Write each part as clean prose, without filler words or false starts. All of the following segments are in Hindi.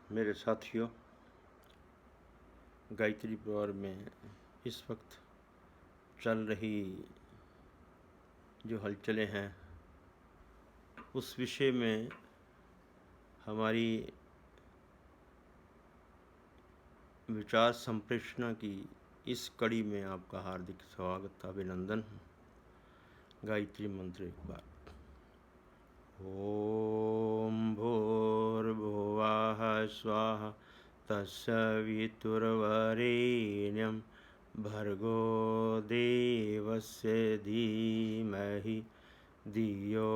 मेरे साथियों, गायत्री परिवार में इस वक्त चल रही जो हलचलें हैं उस विषय में हमारी विचार संप्रेषणा की इस कड़ी में आपका हार्दिक स्वागत, अभिनंदन। गायत्री मंत्र एक बार। ओम भूर्भुवः स्वाहा तत्सवितुर्वरेण्यं भर्गो देवस्य धीमहि धियो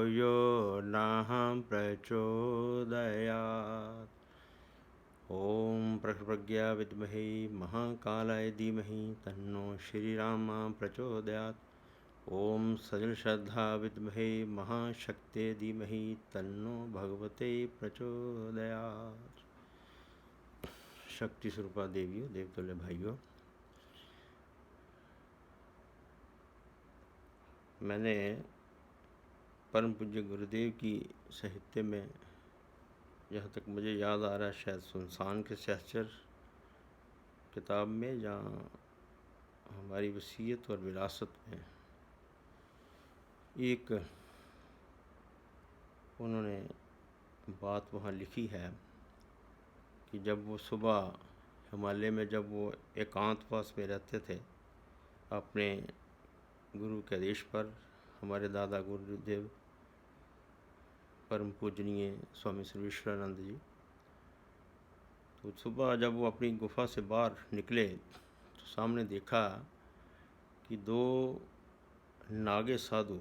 यो नः प्रचोदयात्। ओम प्रज्ञा विद्महे महाकालाय धीमहि तन्नो श्रीराम प्रचोदयात्। ओम सजल श्रद्धा विद्महे महाशक्ते धीमहि तन्नो भगवते प्रचोदयात्। शक्ति स्वरूपा देवियों, देवतुल्य भाइयों, मैंने परम पूज्य गुरुदेव की साहित्य में, जहाँ तक मुझे याद आ रहा है, शायद सुनसान के सहचर किताब में या हमारी वसीयत और विरासत में एक उन्होंने बात वहाँ लिखी है कि जब वो सुबह हिमालय में जब वो एकांतवास में रहते थे अपने गुरु के आदेश पर, हमारे दादा गुरुदेव परम पूजनीय स्वामी सर्वेश्वरानंद जी, तो सुबह जब वो अपनी गुफा से बाहर निकले तो सामने देखा कि दो नागे साधु,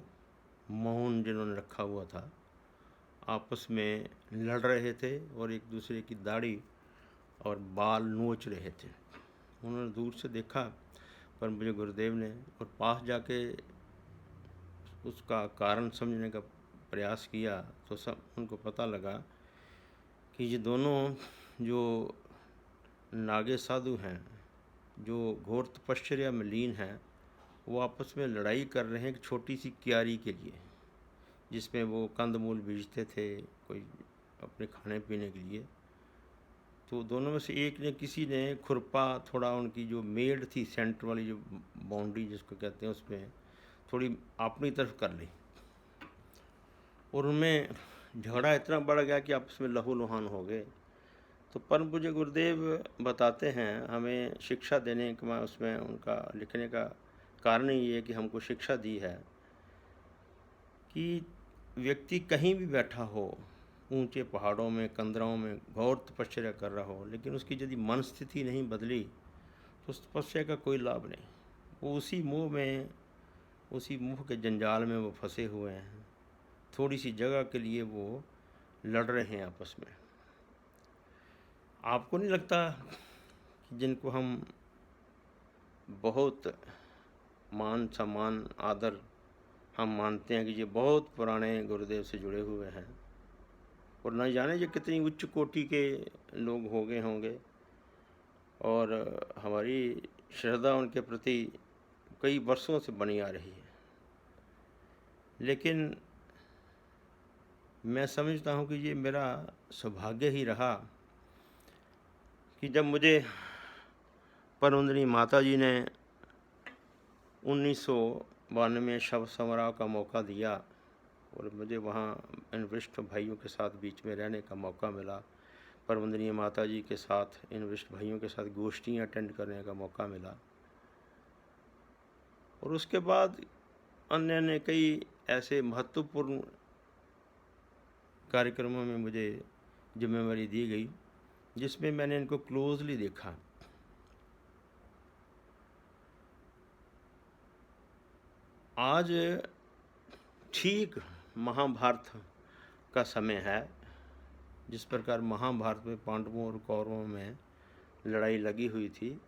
मौन जिन्होंने रखा हुआ था, आपस में लड़ रहे थे और एक दूसरे की दाढ़ी और बाल नोच रहे थे। उन्होंने दूर से देखा परम पूज्य गुरुदेव ने, और पास जाके उसका कारण समझने का प्रयास किया तो सब उनको पता लगा कि ये दोनों जो नागे साधु हैं, जो घोर तपश्चर्या में लीन हैं, वो आपस में लड़ाई कर रहे हैं एक छोटी सी क्यारी के लिए, जिसमें वो कंदमूल बीजते थे कोई अपने खाने पीने के लिए। तो दोनों में से एक ने, किसी ने खुरपा थोड़ा उनकी जो मेड़ थी, सेंटर वाली जो बाउंड्री जिसको कहते हैं, उसमें थोड़ी अपनी तरफ कर ली और उनमें झगड़ा इतना बढ़ गया कि आपस में लहूलुहान हो गए। तो परम पूज्य गुरुदेव बताते हैं, हमें शिक्षा देने का, उसमें उनका लिखने का कारण ये है कि हमको शिक्षा दी है कि व्यक्ति कहीं भी बैठा हो, ऊंचे पहाड़ों में, कंदराओं में घोर तपस्या कर रहा हो, लेकिन उसकी यदि मन स्थिति नहीं बदली तो उस तपस्या का कोई लाभ नहीं। वो उसी मोह में, उसी मोह के जंजाल में वो फंसे हुए हैं। थोड़ी सी जगह के लिए वो लड़ रहे हैं आपस में। आपको नहीं लगता कि जिनको हम बहुत मान सम्मान आदर हम मानते हैं कि ये बहुत पुराने गुरुदेव से जुड़े हुए हैं और न जाने ये कितनी उच्च कोटि के लोग हो गए होंगे, और हमारी श्रद्धा उनके प्रति कई वर्षों से बनी आ रही है। लेकिन मैं समझता हूँ कि ये मेरा सौभाग्य ही रहा कि जब मुझे परमवंदनीय माता जी ने 1992 में शव समारोह का मौका दिया और मुझे वहाँ इन वरिष्ठ भाइयों के साथ बीच में रहने का मौका मिला, परमवंदनीय माता जी के साथ, इन वरिष्ठ भाइयों के साथ गोष्ठियाँ अटेंड करने का मौका मिला, और उसके बाद अन्य अन्य कई ऐसे महत्वपूर्ण कार्यक्रमों में मुझे जिम्मेवारी दी गई जिसमें मैंने इनको क्लोजली देखा। आज ठीक महाभारत का समय है, जिस प्रकार महाभारत में पांडवों और कौरवों में लड़ाई लगी हुई थी,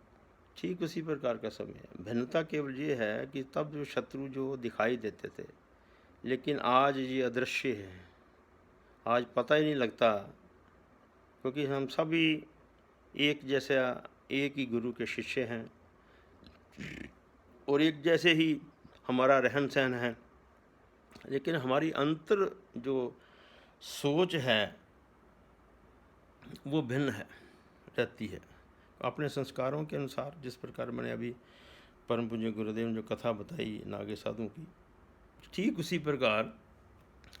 ठीक उसी प्रकार का समय है। भिन्नता केवल ये है कि तब जो शत्रु जो दिखाई देते थे, लेकिन आज ये अदृश्य है। आज पता ही नहीं लगता, क्योंकि हम सभी एक जैसा, एक ही गुरु के शिष्य हैं और एक जैसे ही हमारा रहन सहन है, लेकिन हमारी अंतर जो सोच है वो भिन्न है रहती है। अपने संस्कारों के अनुसार, जिस प्रकार मैंने अभी परम पूज्य गुरुदेव ने जो कथा बताई नागे साधु की, ठीक उसी प्रकार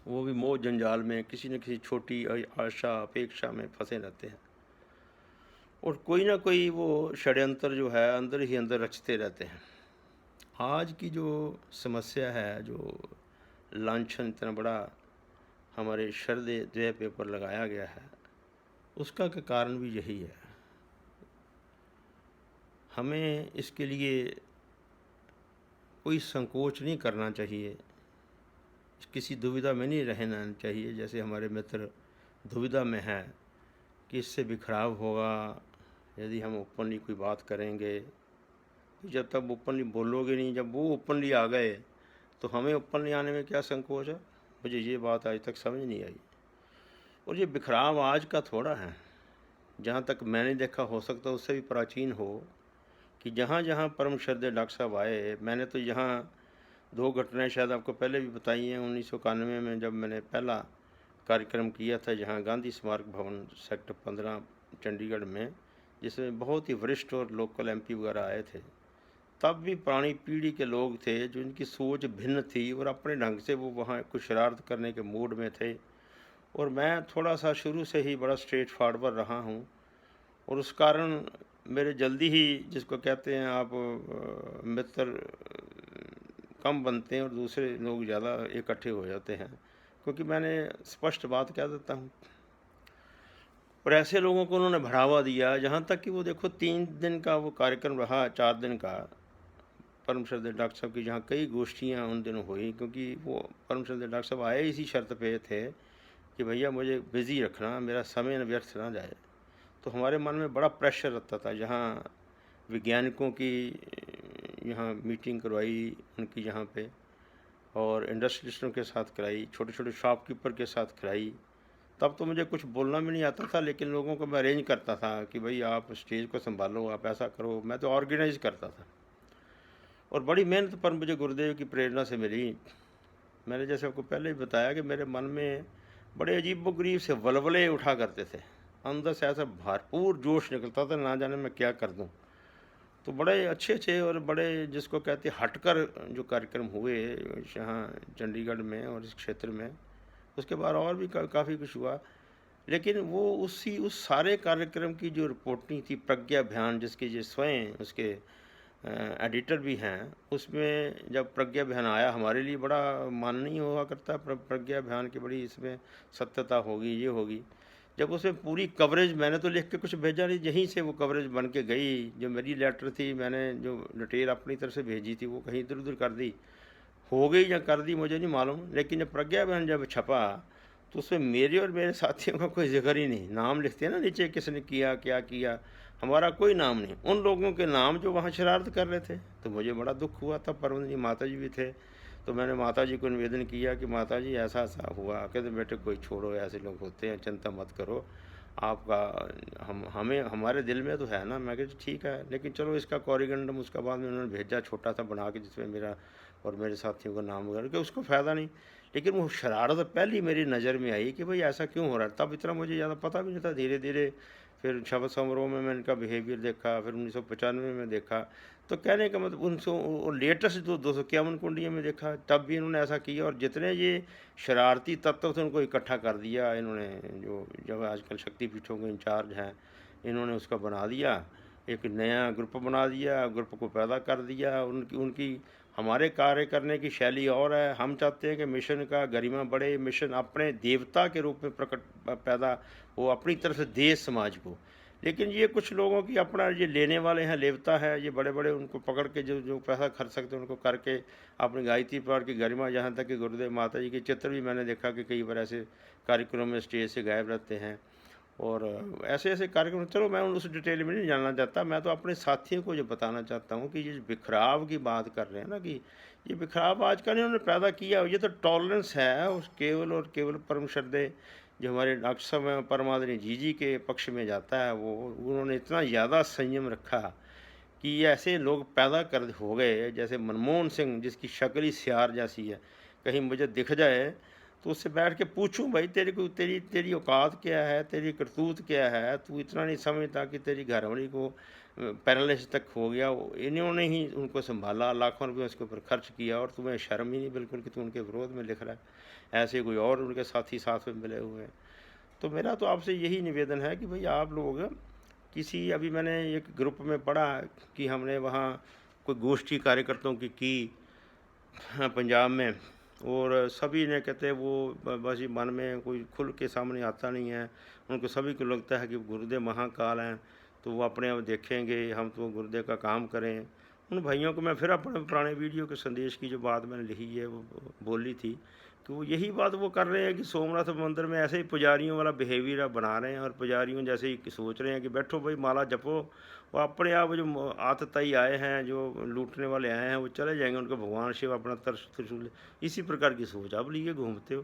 वो भी मोह जंजाल में किसी न किसी छोटी आशा अपेक्षा में फंसे रहते हैं, और कोई ना कोई वो षड्यंत्र जो है अंदर ही अंदर रचते रहते हैं। आज की जो समस्या है, जो लांछन इतना बड़ा हमारे शरदे द्वय पेपर लगाया गया है, उसका का कारण भी यही है। हमें इसके लिए कोई संकोच नहीं करना चाहिए, किसी दुविधा में नहीं रहना चाहिए। जैसे हमारे मित्र दुविधा में हैं कि इससे बिखराव होगा यदि हम ओपनली कोई बात करेंगे। जब तक ओपनली बोलोगे नहीं, जब वो ओपनली आ गए तो हमें ओपनली आने में क्या संकोच है। मुझे ये बात आज तक समझ नहीं आई। और ये बिखराव आज का थोड़ा है, जहाँ तक मैंने देखा, हो सकता उससे भी प्राचीन हो, कि जहाँ जहाँ परम श्रद्धेय डॉक्टर साहब आए, मैंने तो यहाँ 2 घटनाएं शायद आपको पहले भी बताई हैं। 1991 में जब मैंने पहला कार्यक्रम किया था जहाँ गांधी स्मारक भवन सेक्टर 15 चंडीगढ़ में, जिसमें बहुत ही वरिष्ठ और लोकल एमपी वगैरह आए थे, तब भी पुरानी पीढ़ी के लोग थे जो इनकी सोच भिन्न थी और अपने ढंग से वो वहाँ कुछ शरारत करने के मूड में थे। और मैं थोड़ा सा शुरू से ही बड़ा स्ट्रेट फॉरवर्ड रहा हूँ, और उस कारण मेरे जल्दी ही, जिसको कहते हैं आप, मित्र कम बनते हैं और दूसरे लोग ज़्यादा इकट्ठे हो जाते हैं, क्योंकि मैंने स्पष्ट बात कह देता हूँ। और ऐसे लोगों को उन्होंने बढ़ावा दिया, जहाँ तक कि वो देखो 3 दिन का वो कार्यक्रम रहा, 4 दिन का, परम श्रद्धेय डॉक्टर साहब की, जहाँ कई गोष्ठियाँ उन दिनों हुई। क्योंकि वो परम श्रद्धेय डॉक्टर साहब आए इसी शर्त पे थे कि भैया मुझे बिज़ी रखना, मेरा समय न व्यर्थ ना जाए। तो हमारे मन में बड़ा प्रेशर रहता था। जहाँ वैज्ञानिकों की यहाँ मीटिंग करवाई उनकी यहाँ पे, और इंडस्ट्रियलिस्टों के साथ कराई, छोटे छोटे शॉपकीपर के साथ कराई, तब तो मुझे कुछ बोलना भी नहीं आता था, लेकिन लोगों को मैं अरेंज करता था कि भाई आप स्टेज को संभालो, आप ऐसा करो। मैं तो ऑर्गेनाइज करता था, और बड़ी मेहनत पर मुझे गुरुदेव की प्रेरणा से मिली। मैंने जैसे आपको पहले ही बताया कि मेरे मन में बड़े अजीबोगरीब से वलवले उठा करते थे, अंदर से ऐसा भरपूर जोश निकलता था, ना जाने मैं क्या कर दूं। तो बड़े अच्छे अच्छे और बड़े, जिसको कहते हैं हटकर, जो कार्यक्रम हुए यहाँ चंडीगढ़ में और इस क्षेत्र में। उसके बाद और भी काफ़ी कुछ हुआ, लेकिन वो उस सारे कार्यक्रम की जो रिपोर्टिंग थी, प्रज्ञा अभियान, जिसके जो स्वयं उसके एडिटर भी हैं, उसमें जब प्रज्ञा अभियान आया, हमारे लिए बड़ा माननीय हुआ करता। प्रज्ञा अभियान की बड़ी इसमें सत्यता होगी, ये होगी। जब उसमें पूरी कवरेज, मैंने तो लिख के कुछ भेजा नहीं, यहीं से वो कवरेज बन के गई। जो मेरी लेटर थी, मैंने जो डिटेल अपनी तरफ से भेजी थी, वो कहीं इधर उधर कर दी, हो गई या कर दी मुझे नहीं मालूम। लेकिन जब प्रज्ञा अभियान जब छपा, तो उसमें मेरे और मेरे साथियों का कोई जिक्र ही नहीं। नाम लिखते हैं ना नीचे, किसने किया, क्या किया, हमारा कोई नाम नहीं। उन लोगों के नाम जो वहाँ शरारत कर रहे थे। तो मुझे बड़ा दुख हुआ था। परमजी माता जी भी थे, तो मैंने माता जी को निवेदन किया कि माता जी ऐसा ऐसा हुआ। कहते बेटे कोई छोड़ो, ऐसे लोग होते हैं, चिंता मत करो, आपका हमें हमारे दिल में तो है ना। मैं कहा ठीक है, लेकिन चलो इसका कॉरिगेंडम उसका बाद में उन्होंने भेजा छोटा सा बना के, जिसमें मेरा और मेरे साथियों का नाम वगैरह, कि उसको फ़ायदा नहीं। लेकिन वो शरारत पहली मेरी नज़र में आई कि भाई ऐसा क्यों हो रहा है। तब इतना मुझे ज़्यादा पता भी नहीं था। धीरे धीरे फिर शब्द समारोह में मैंने इनका बिहेवियर देखा, फिर 1995 में देखा। तो कहने का मतलब उनसे लेटेस्ट जो 251 कुंडियों में देखा, तब भी इन्होंने ऐसा किया। और जितने ये शरारती तत्व थे उनको इकट्ठा कर दिया इन्होंने। जो जब आजकल शक्तिपीठों के इंचार्ज हैं, इन्होंने उसका बना दिया, एक नया ग्रुप बना दिया, ग्रुप को पैदा कर दिया। उनकी उनकी हमारे कार्य करने की शैली और है। हम चाहते हैं कि मिशन का गरिमा बढ़े, मिशन अपने देवता के रूप में प्रकट पैदा हो, अपनी तरफ से देश समाज को। लेकिन ये कुछ लोगों की अपना, ये लेने वाले हैं, लेवता है, ये बड़े बड़े उनको पकड़ के जो जो पैसा खर्च सकते हैं उनको करके अपनी गायत्री परिवार की गरिमा। यहाँ तक कि गुरुदेव माता जी के चित्र भी मैंने देखा कि कई बार ऐसे कार्यक्रमों में स्टेज से गायब रहते हैं। और ऐसे ऐसे कार्यक्रम, चलो मैं उस डिटेल में नहीं जानना चाहता। मैं तो अपने साथियों को ये बताना चाहता हूँ कि ये बिखराव की बात कर रहे हैं ना, कि ये बिखराव आज का नहीं, उन्होंने पैदा किया। ये तो टॉलरेंस है उस केवल और केवल परम श्रद्धेय जो हमारे डॉक्टर साहब परमादरणीय जी के पक्ष में जाता है। वो उन्होंने इतना ज़्यादा संयम रखा कि ऐसे लोग पैदा कर हो गए, जैसे मनमोहन सिंह, जिसकी शक्ल ही सियार जैसी है, कहीं मुझे दिख जाए तो उससे बैठ के पूछूं भाई तेरे को तेरी तेरी औकात क्या है, तेरी करतूत क्या है, तू इतना नहीं समझता कि तेरी घरवाली को पैरालिसिस तक हो गया, इन्होंने ही उनको संभाला, लाखों रुपये उसके ऊपर खर्च किया, और तुम्हें शर्म ही नहीं बिल्कुल कि तू उनके विरोध में लिख रहा है, ऐसे कोई और उनके साथी साथ में मिले हुए हैं। तो मेरा तो आपसे यही निवेदन है कि भाई आप लोग किसी, अभी मैंने एक ग्रुप में पढ़ा कि हमने वहाँ कोई गोष्ठी कार्यकर्ताओं की पंजाब में, और सभी ने कहते वो बस ये मन में कोई खुल के सामने आता नहीं है, उनको सभी को लगता है कि गुरुदेव महाकाल हैं, तो वो अपने आप देखेंगे, हम तो गुरुदेव का काम करें। उन भाइयों को मैं फिर अपने पुराने वीडियो के संदेश की जो बात मैंने लिखी है वो बोली थी कि वो यही बात वो कर रहे हैं कि सोमनाथ मंदिर में ऐसे ही पुजारियों वाला बिहेवियर बना रहे हैं, और पुजारियों जैसे ही सोच रहे हैं कि बैठो भाई माला जपो, वो अपने आप जो आतताई आए हैं, जो लूटने वाले आए हैं, वो चले जाएंगे, उनको भगवान शिव अपना त्रिशूल, इसी प्रकार की सोच आप लिए घूमते हो।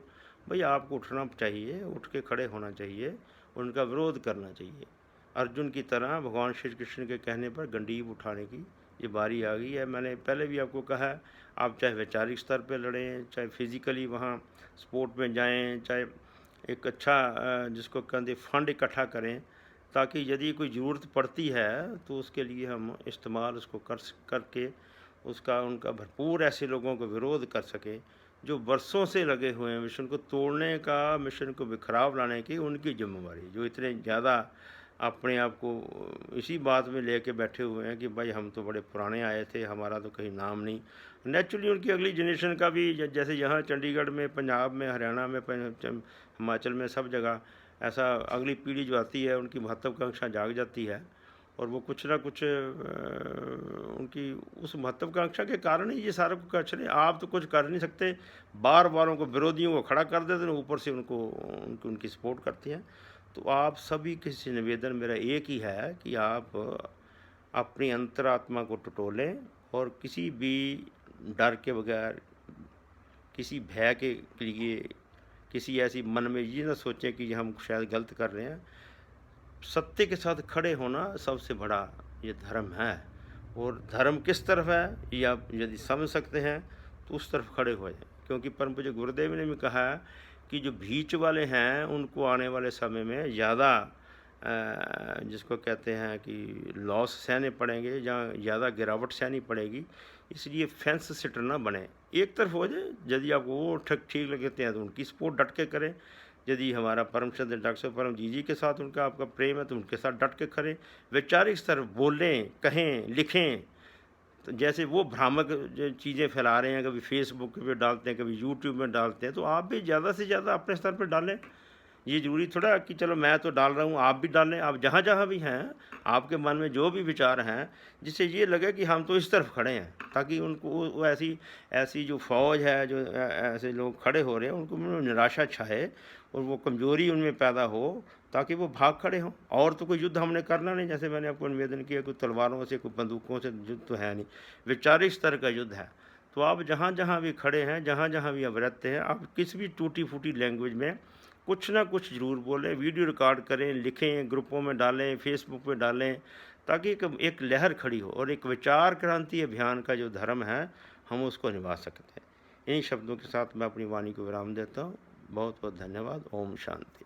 भाई आपको उठना चाहिए, उठ के खड़े होना चाहिए, उनका विरोध करना चाहिए। अर्जुन की तरह भगवान श्री कृष्ण के कहने पर गंडीव उठाने की ये बारी आ गई है। मैंने पहले भी आपको कहा है, आप चाहे वैचारिक स्तर पे लड़ें, चाहे फिज़िकली वहाँ स्पोर्ट में जाएं, चाहे एक अच्छा जिसको कहते फंड इकट्ठा करें, ताकि यदि कोई ज़रूरत पड़ती है तो उसके लिए हम इस्तेमाल उसको करके उसका उनका भरपूर ऐसे लोगों को विरोध कर सकें जो वर्षों से लगे हुए हैं मिशन को तोड़ने का, मिशन को बिखराव लाने की उनकी जिम्मेवारी, जो इतने ज़्यादा अपने आप को इसी बात में लेके बैठे हुए हैं कि भाई हम तो बड़े पुराने आए थे, हमारा तो कहीं नाम नहीं। नेचुरली उनकी अगली जनरेशन का भी, जैसे यहाँ चंडीगढ़ में, पंजाब में, हरियाणा में, हिमाचल में, सब जगह ऐसा अगली पीढ़ी जो आती है उनकी महत्वाकांक्षा जाग जाती है, और वो कुछ ना कुछ उनकी उस महत्वाकांक्षा के कारण ही ये सारा कुछ कर रहे। आप तो कुछ कर नहीं सकते, बार बार उनको विरोधियों को खड़ा कर देते हैं, ऊपर से उनको उनकी सपोर्ट करते हैं। तो आप सभी के से निवेदन मेरा एक ही है कि आप अपनी अंतरात्मा को टटोलें, और किसी भी डर के बगैर, किसी भय के लिए, किसी ऐसी मन में ये ना सोचें कि हम शायद गलत कर रहे हैं। सत्य के साथ खड़े होना सबसे बड़ा ये धर्म है, और धर्म किस तरफ है ये आप यदि समझ सकते हैं तो उस तरफ खड़े हो जाएं, क्योंकि परम पूज्य गुरुदेव ने भी कहा है कि जो बीच वाले हैं उनको आने वाले समय में ज़्यादा जिसको कहते हैं कि लॉस सहने पड़ेंगे, या ज़्यादा गिरावट सहनी पड़ेगी, इसलिए फेंस सिटर ना बने, एक तरफ हो जाए। यदि आपको वो ठीक लगते हैं तो उनकी सपोर्ट डट के करें, यदि हमारा परमचंद्र डॉक्टर परम जी के साथ उनका आपका प्रेम है तो उनके साथ डट के करें। वैचारिक स्तर बोलें, कहें, लिखें। तो जैसे वो भ्रामक जो चीज़ें फैला रहे हैं, कभी फेसबुक पे डालते हैं, कभी यूट्यूब में डालते हैं, तो आप भी ज़्यादा से ज़्यादा अपने स्तर पर डालें। ये ज़रूरी थोड़ा कि चलो मैं तो डाल रहा हूँ आप भी डालें। आप जहाँ जहाँ भी हैं, आपके मन में जो भी विचार हैं, जिससे ये लगे कि हम तो इस तरफ खड़े हैं, ताकि उनको वो ऐसी जो फौज है, जो ऐसे लोग खड़े हो रहे हैं, उनको निराशा छाए और वो कमज़ोरी उनमें पैदा हो, ताकि वो भाग खड़े हों। और तो कोई युद्ध हमने करना नहीं, जैसे मैंने आपको निवेदन किया, कोई तलवारों से, कोई बंदूकों से युद्ध तो है नहीं, वैचारिक स्तर का युद्ध है। तो आप जहाँ जहाँ भी खड़े हैं, जहाँ जहाँ भी आप रहते हैं, आप किसी भी टूटी फूटी लैंग्वेज में कुछ ना कुछ ज़रूर बोलें, वीडियो रिकॉर्ड करें, लिखें, ग्रुपों में डालें, फेसबुक पे डालें, ताकि एक लहर खड़ी हो, और एक विचार क्रांति अभियान का जो धर्म है हम उसको निभा सकते हैं। इन शब्दों के साथ मैं अपनी वाणी को विराम देता हूँ। बहुत बहुत धन्यवाद। ओम शांति।